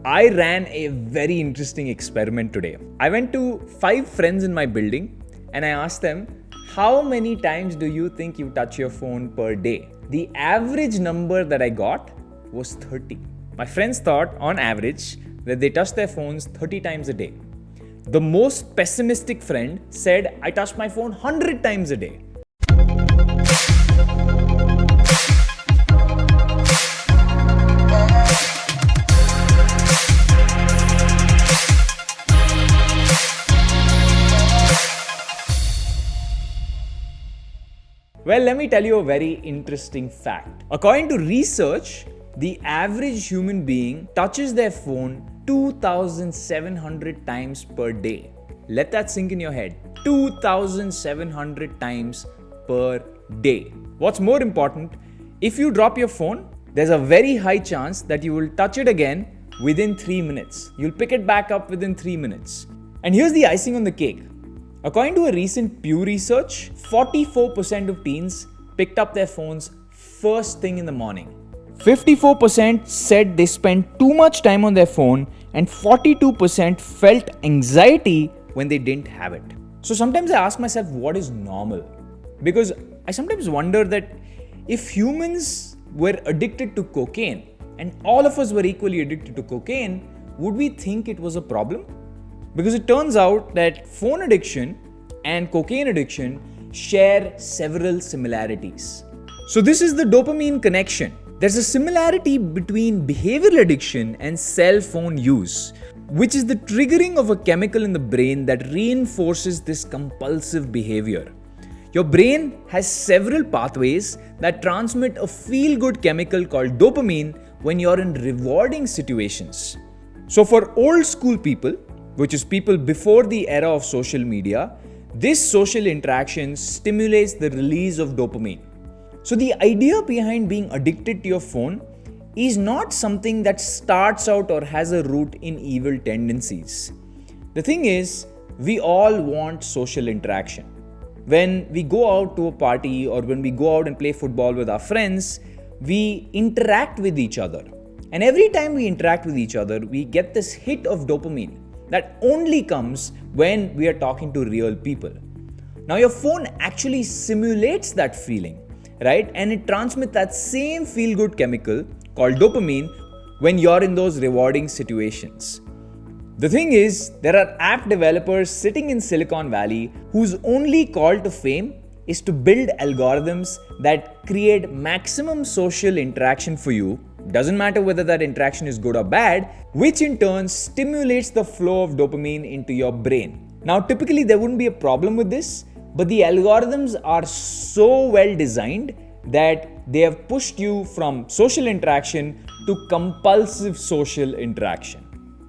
I ran a very interesting experiment today. I went to 5 friends in my building and I asked them, how many times do you think you touch your phone per day? The average number that I got was 30. My friends thought, on average, that they touch their phones 30 times a day. The most pessimistic friend said, I touch my phone 100 times a day. Well, let me tell you a very interesting fact. According to research, the average human being touches their phone 2,700 times per day. Let that sink in your head. 2,700 times per day. What's more important, if you drop your phone, there's a very high chance that you will touch it again within 3 minutes. You'll pick it back up within 3 minutes. And here's the icing on the cake. According to a recent Pew research, 44% of teens picked up their phones first thing in the morning. 54% said they spent too much time on their phone, and 42% felt anxiety when they didn't have it. So sometimes I ask myself, what is normal? Because I sometimes wonder that if humans were addicted to cocaine and all of us were equally addicted to cocaine, would we think it was a problem? Because it turns out that phone addiction and cocaine addiction share several similarities. So this is the dopamine connection. There's a similarity between behavioral addiction and cell phone use, which is the triggering of a chemical in the brain that reinforces this compulsive behavior. Your brain has several pathways that transmit a feel-good chemical called dopamine when you're in rewarding situations. So for old school people, which is people before the era of social media, this social interaction stimulates the release of dopamine. So the idea behind being addicted to your phone is not something that starts out or has a root in evil tendencies. The thing is, we all want social interaction. When we go out to a party or when we go out and play football with our friends, we interact with each other. And every time we interact with each other, we get this hit of dopamine that only comes when we are talking to real people. Now your phone actually simulates that feeling, right? And it transmits that same feel-good chemical called dopamine when you're in those rewarding situations. The thing is, there are app developers sitting in Silicon Valley whose only call to fame is to build algorithms that create maximum social interaction for you. Doesn't matter whether that interaction is good or bad, which in turn stimulates the flow of dopamine into your brain. Now, typically there wouldn't be a problem with this, but the algorithms are so well designed that they have pushed you from social interaction to compulsive social interaction.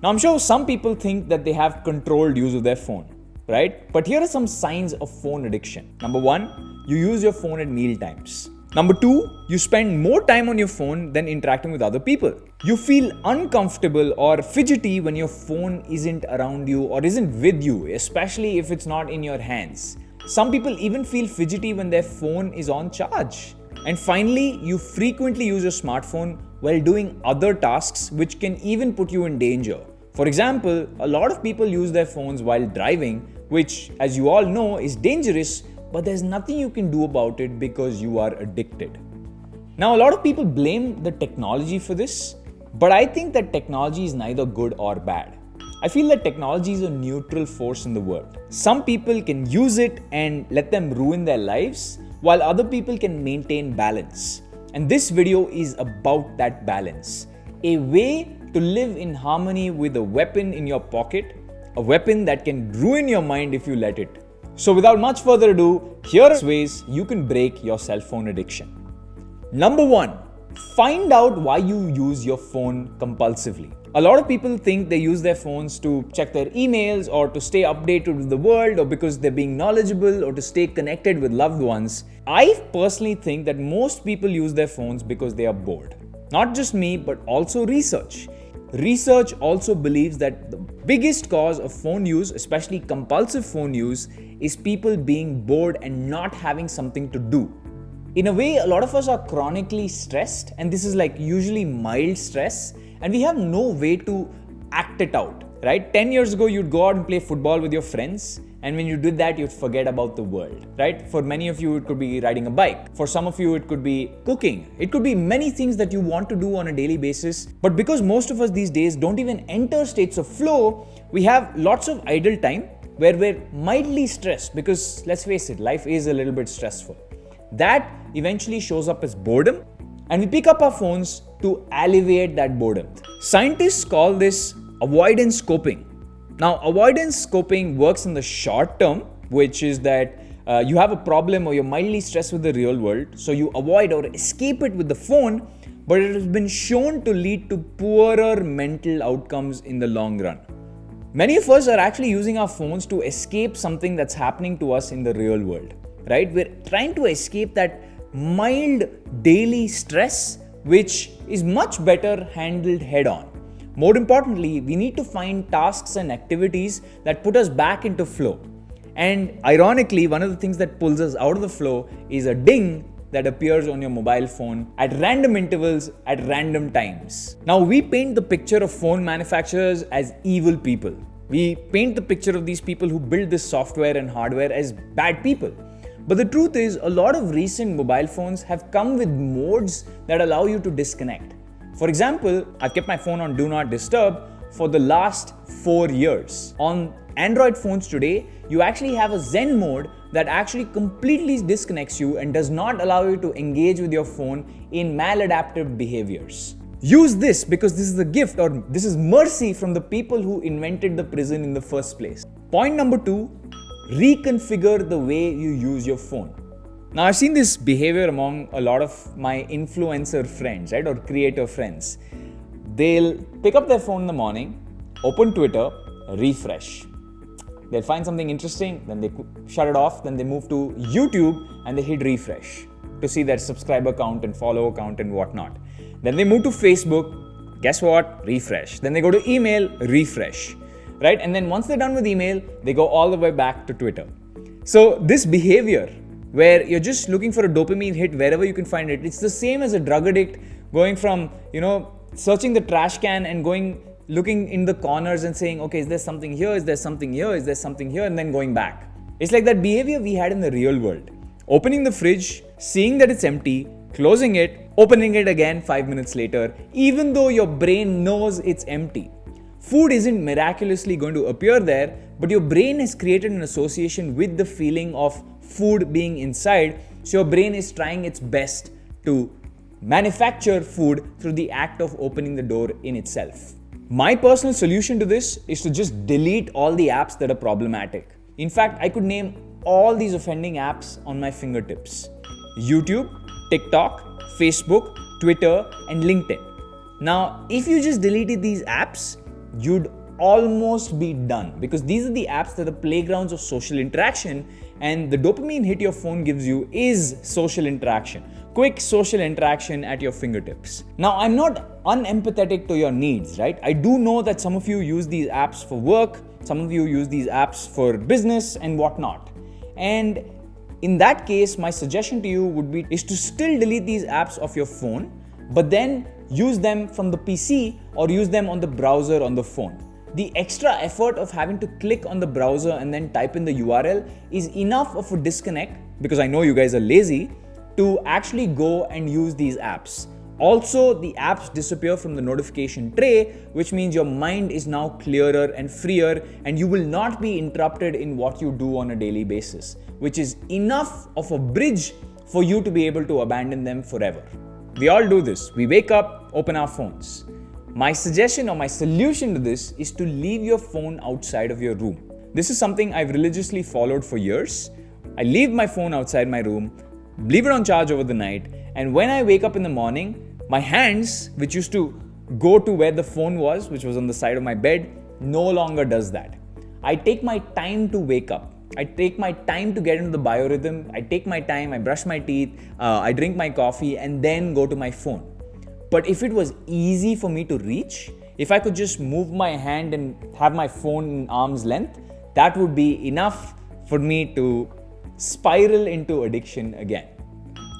Now, I'm sure some people think that they have controlled use of their phone, right? But here are some signs of phone addiction. Number 1, you use your phone at meal times. Number 2, you spend more time on your phone than interacting with other people. You feel uncomfortable or fidgety when your phone isn't around you or isn't with you, especially if it's not in your hands. Some people even feel fidgety when their phone is on charge. And finally, you frequently use your smartphone while doing other tasks which can even put you in danger. For example, a lot of people use their phones while driving, which, as you all know, is dangerous, but there's nothing you can do about it because you are addicted. Now, a lot of people blame the technology for this, but I think that technology is neither good or bad. I feel that technology is a neutral force in the world. Some people can use it and let them ruin their lives, while other people can maintain balance. And this video is about that balance. A way to live in harmony with a weapon in your pocket, a weapon that can ruin your mind if you let it. So without much further ado, here are ways you can break your cell phone addiction. Number 1, find out why you use your phone compulsively. A lot of people think they use their phones to check their emails or to stay updated with the world or because they're being knowledgeable or to stay connected with loved ones. I personally think that most people use their phones because they are bored. Not just me, but also research. Research also believes that the biggest cause of phone use, especially compulsive phone use, is people being bored and not having something to do. In a way, a lot of us are chronically stressed, and this is like usually mild stress, and we have no way to act it out, right? 10 years ago, you'd go out and play football with your friends. And when you did that, you'd forget about the world, right? For many of you, it could be riding a bike. For some of you, it could be cooking. It could be many things that you want to do on a daily basis. But because most of us these days don't even enter states of flow, we have lots of idle time where we're mildly stressed because, let's face it, life is a little bit stressful. That eventually shows up as boredom, and we pick up our phones to alleviate that boredom. Scientists call this avoidance coping. Now, avoidance coping works in the short term, which is that you have a problem or you're mildly stressed with the real world, so you avoid or escape it with the phone, but it has been shown to lead to poorer mental outcomes in the long run. Many of us are actually using our phones to escape something that's happening to us in the real world, right? We're trying to escape that mild daily stress, which is much better handled head on. More importantly, we need to find tasks and activities that put us back into flow. And ironically, one of the things that pulls us out of the flow is a ding that appears on your mobile phone at random intervals at random times. Now, we paint the picture of phone manufacturers as evil people. We paint the picture of these people who build this software and hardware as bad people. But the truth is, a lot of recent mobile phones have come with modes that allow you to disconnect. For example, I've kept my phone on Do Not Disturb for the last 4 years. On Android phones today, you actually have a Zen mode that actually completely disconnects you and does not allow you to engage with your phone in maladaptive behaviors. Use this because this is a gift, or this is mercy from the people who invented the prison in the first place. Point number 2, reconfigure the way you use your phone. Now, I've seen this behavior among a lot of my influencer friends, right, or creator friends. They'll pick up their phone in the morning, open Twitter, refresh. They'll find something interesting, then they shut it off, then they move to YouTube and they hit refresh to see their subscriber count and follower count and whatnot. Then they move to Facebook, guess what? Refresh. Then they go to email, refresh, right? And then once they're done with email, they go all the way back to Twitter. So this behavior, where you're just looking for a dopamine hit wherever you can find it. It's the same as a drug addict going from, searching the trash can and looking in the corners and saying, okay, is there something here? Is there something here? Is there something here? And then going back. It's like that behavior we had in the real world. Opening the fridge, seeing that it's empty, closing it, opening it again 5 minutes later, even though your brain knows it's empty. Food isn't miraculously going to appear there, but your brain has created an association with the feeling of food being inside, so your brain is trying its best to manufacture food through the act of opening the door in itself. My personal solution to this is to just delete all the apps that are problematic. In fact, I could name all these offending apps on my fingertips: YouTube, TikTok, Facebook, Twitter, and LinkedIn. Now, if you just deleted these apps, you'd almost be done, because these are the apps that are playgrounds of social interaction, and the dopamine hit your phone gives you is social interaction. Quick social interaction at your fingertips. Now, I'm not unempathetic to your needs, right? I do know that some of you use these apps for work, some of you use these apps for business and whatnot. And in that case, my suggestion to you is to still delete these apps off your phone, but then use them from the PC or use them on the browser on the phone. The extra effort of having to click on the browser and then type in the URL is enough of a disconnect, because I know you guys are lazy, to actually go and use these apps. Also, the apps disappear from the notification tray, which means your mind is now clearer and freer, and you will not be interrupted in what you do on a daily basis, which is enough of a bridge for you to be able to abandon them forever. We all do this. We wake up, open our phones. My suggestion or my solution to this is to leave your phone outside of your room. This is something I've religiously followed for years. I leave my phone outside my room, leave it on charge over the night, and when I wake up in the morning, my hands, which used to go to where the phone was, which was on the side of my bed, no longer does that. I take my time to wake up. I take my time to get into the biorhythm. I take my time, I brush my teeth, I drink my coffee, and then go to my phone. But if it was easy for me to reach, if I could just move my hand and have my phone in arm's length, that would be enough for me to spiral into addiction again.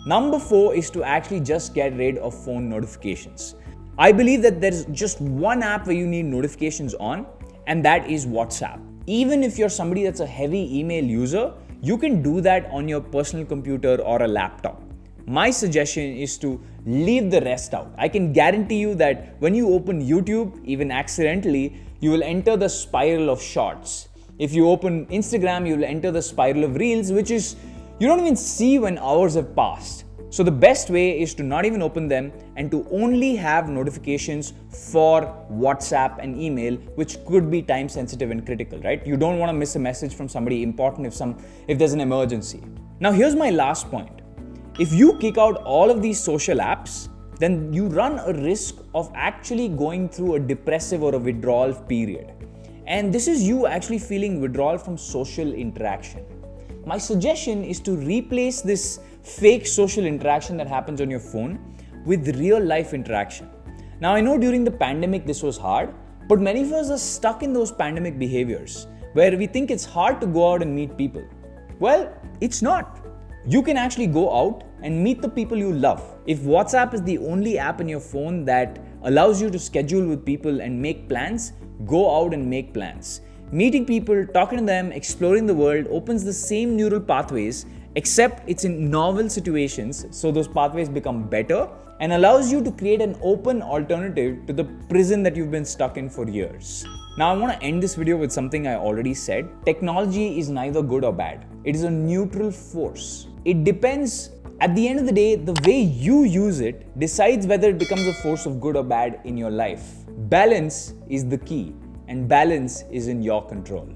Number 4 is to actually just get rid of phone notifications. I believe that there's just one app where you need notifications on, and that is WhatsApp. Even if you're somebody that's a heavy email user, you can do that on your personal computer or a laptop. My suggestion is to leave the rest out. I can guarantee you that when you open YouTube, even accidentally, you will enter the spiral of shorts. If you open Instagram, you will enter the spiral of reels, which is, you don't even see when hours have passed. So the best way is to not even open them and to only have notifications for WhatsApp and email, which could be time sensitive and critical, right? You don't want to miss a message from somebody important if there's an emergency. Now here's my last point. If you kick out all of these social apps, then you run a risk of actually going through a depressive or a withdrawal period. And this is you actually feeling withdrawal from social interaction. My suggestion is to replace this fake social interaction that happens on your phone with real life interaction. Now I know during the pandemic this was hard, but many of us are stuck in those pandemic behaviors where we think it's hard to go out and meet people. Well, it's not. You can actually go out and meet the people you love. If WhatsApp is the only app in your phone that allows you to schedule with people and make plans, go out and make plans. Meeting people, talking to them, exploring the world opens the same neural pathways, except it's in novel situations, so those pathways become better and allows you to create an open alternative to the prison that you've been stuck in for years. Now I want to end this video with something I already said. Technology is neither good or bad. It is a neutral force. It depends, at the end of the day, the way you use it decides whether it becomes a force of good or bad in your life. Balance is the key, and balance is in your control.